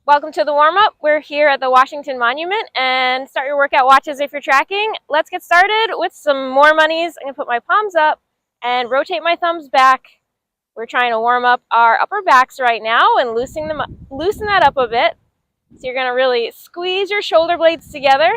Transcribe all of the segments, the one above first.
Welcome to the warm-up. We're here at the Washington Monument, and start your workout watches if you're tracking. Let's get started with some more monies. I'm going to put my palms up and rotate my thumbs back. We're trying to warm up our upper backs right now and loosen that up a bit. So you're going to really squeeze your shoulder blades together.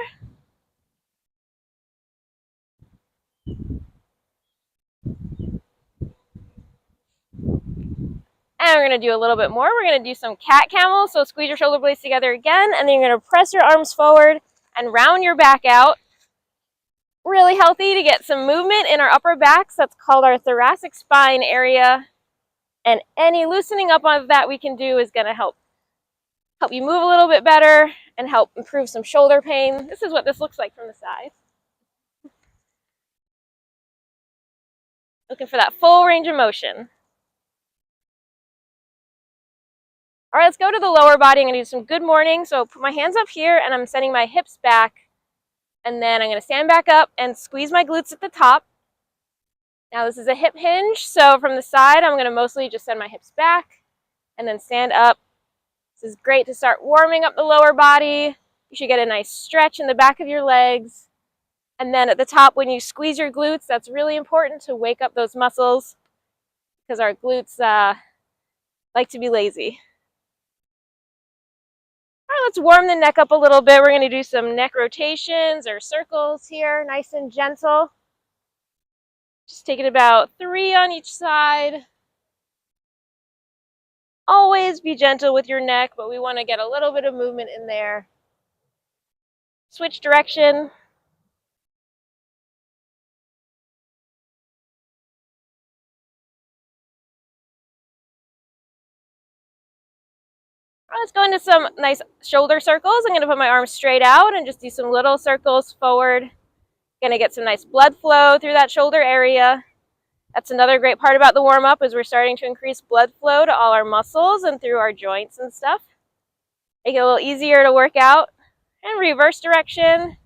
And we're going to do a little bit more. We're going to do some cat camel. So squeeze your shoulder blades together again, and then you're going to press your arms forward and round your back out. Really healthy to get some movement in our upper backs. That's called our thoracic spine area. And any loosening up of that we can do is going to help you move a little bit better and help improve some shoulder pain. This is what this looks like from the side. Looking for that full range of motion. All right, let's go to the lower body. I'm going to do some good morning. So put my hands up here, and I'm sending my hips back. And then I'm going to stand back up and squeeze my glutes at the top. Now this is a hip hinge. So from the side, I'm going to mostly just send my hips back and then stand up. This is great to start warming up the lower body. You should get a nice stretch in the back of your legs. And then at the top, when you squeeze your glutes, that's really important to wake up those muscles because our glutes like to be lazy. All right, let's warm the neck up a little bit. We're going to do some neck rotations or circles here, nice and gentle. Just taking about 3 on each side. Always be gentle with your neck, but we want to get a little bit of movement in there. Switch direction. Let's go into some nice shoulder circles. I'm going to put my arms straight out and just do some little circles forward. Going to get some nice blood flow through that shoulder area. That's another great part about the warm-up is we're starting to increase blood flow to all our muscles and through our joints and stuff. Make it a little easier to work out. And reverse direction.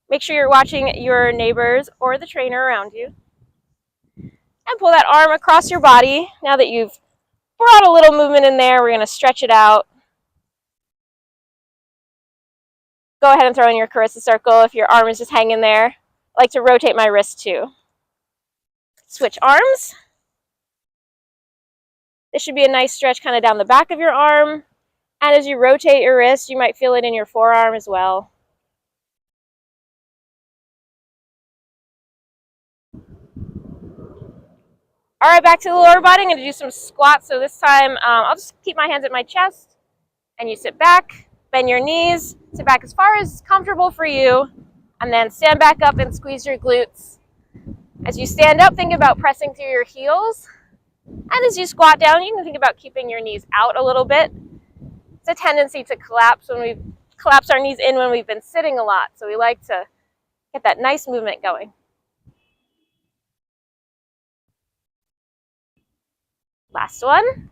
Make sure you're watching your neighbors or the trainer around you. And pull that arm across your body. Now that you've brought a little movement in there, we're going to stretch it out. Go ahead and throw in your Carissa circle if your arm is just hanging there. I like to rotate my wrist too. Switch arms. This should be a nice stretch kind of down the back of your arm. And as you rotate your wrist, you might feel it in your forearm as well. All right, back to the lower body. I'm going to do some squats. So this time, I'll just keep my hands at my chest. And you sit back, bend your knees, sit back as far as comfortable for you. And then stand back up and squeeze your glutes. As you stand up, think about pressing through your heels. And as you squat down, you can think about keeping your knees out a little bit. It's a tendency to collapse when we collapse our knees in when we've been sitting a lot. So we like to get that nice movement going. Last one.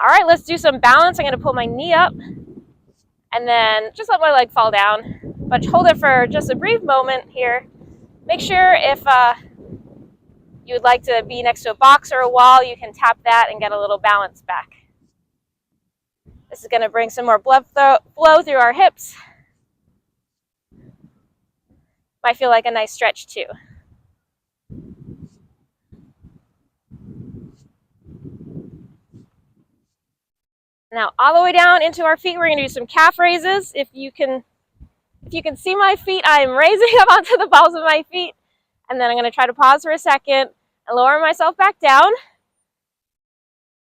All right, let's do some balance. I'm going to pull my knee up and then just let my leg fall down. But hold it for just a brief moment here. Make sure if you would like to be next to a box or a wall, you can tap that and get a little balance back. This is going to bring some more blood flow through our hips. Might feel like a nice stretch too. Now all the way down into our feet, we're going to do some calf raises. If you can see my feet, I am raising up onto the balls of my feet. And then I'm going to try to pause for a second and lower myself back down.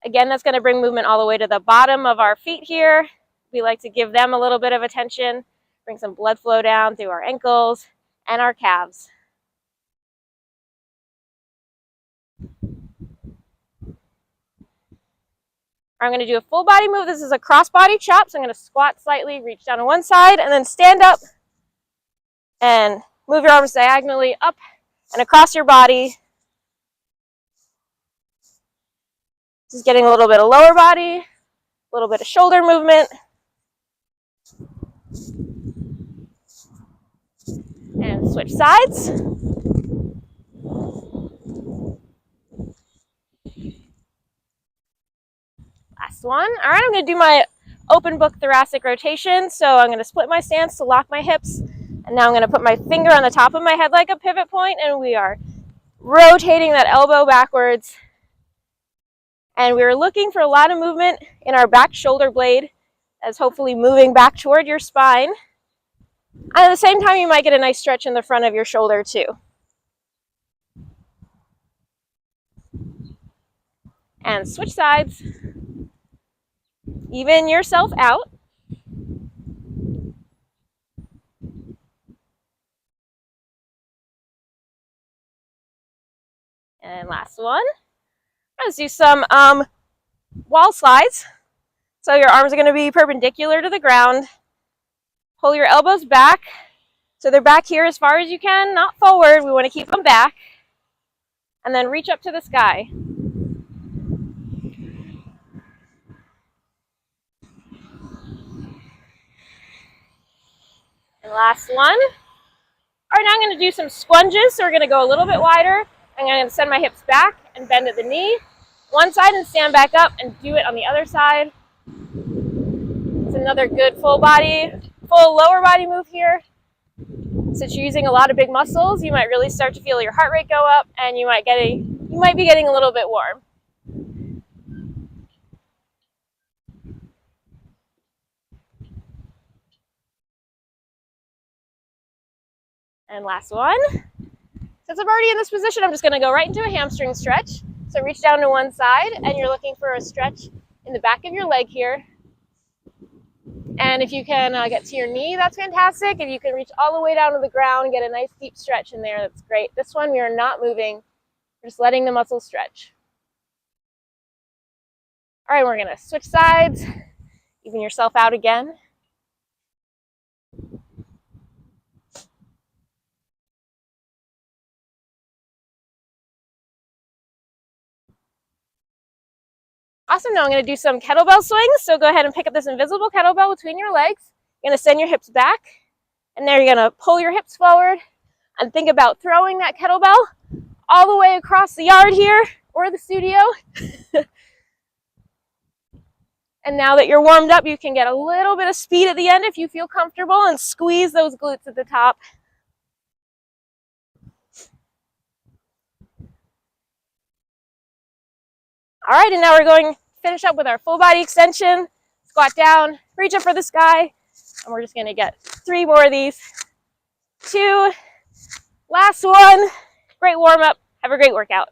Again, that's going to bring movement all the way to the bottom of our feet here. We like to give them a little bit of attention, bring some blood flow down through our ankles and our calves. I'm going to do a full body move. This is a cross body chop. So I'm going to squat slightly, reach down to one side, and then stand up and move your arms diagonally up and across your body. Just getting a little bit of lower body, a little bit of shoulder movement. And switch sides. last one. All right, I'm going to do my open book thoracic rotation. So I'm going to split my stance to lock my hips. And now I'm going to put my finger on the top of my head like a pivot point, and we are rotating that elbow backwards. And we're looking for a lot of movement in our back shoulder blade, as hopefully moving back toward your spine. And at the same time, you might get a nice stretch in the front of your shoulder too. And switch sides. Even yourself out. And last one. Let's do some wall slides. So your arms are going to be perpendicular to the ground. Pull your elbows back. So they're back here as far as you can, not forward. We want to keep them back. And then reach up to the sky. And last one. All right, now I'm going to do some squunges. So we're going to go a little bit wider. I'm going to send my hips back and bend at the knee. One side and stand back up and do it on the other side. It's another good full lower body move here. Since you're using a lot of big muscles, you might really start to feel your heart rate go up, and you might be getting a little bit warm. And last one. Since I'm already in this position, I'm just going to go right into a hamstring stretch. So reach down to one side, and you're looking for a stretch in the back of your leg here. And if you can get to your knee, that's fantastic. If you can reach all the way down to the ground and get a nice deep stretch in there, that's great. This one, we are not moving. We're just letting the muscles stretch. All right, we're going to switch sides. Even yourself out again. Awesome, now I'm going to do some kettlebell swings. So go ahead and pick up this invisible kettlebell between your legs. You're going to send your hips back. And there you're going to pull your hips forward. And think about throwing that kettlebell all the way across the yard here or the studio. And now that you're warmed up, you can get a little bit of speed at the end if you feel comfortable and squeeze those glutes at the top. All right, and now we're going to finish up with our full body extension. Squat down, reach up for the sky, and we're just going to get 3 more of these. 2, last one. Great warm up. Have a great workout.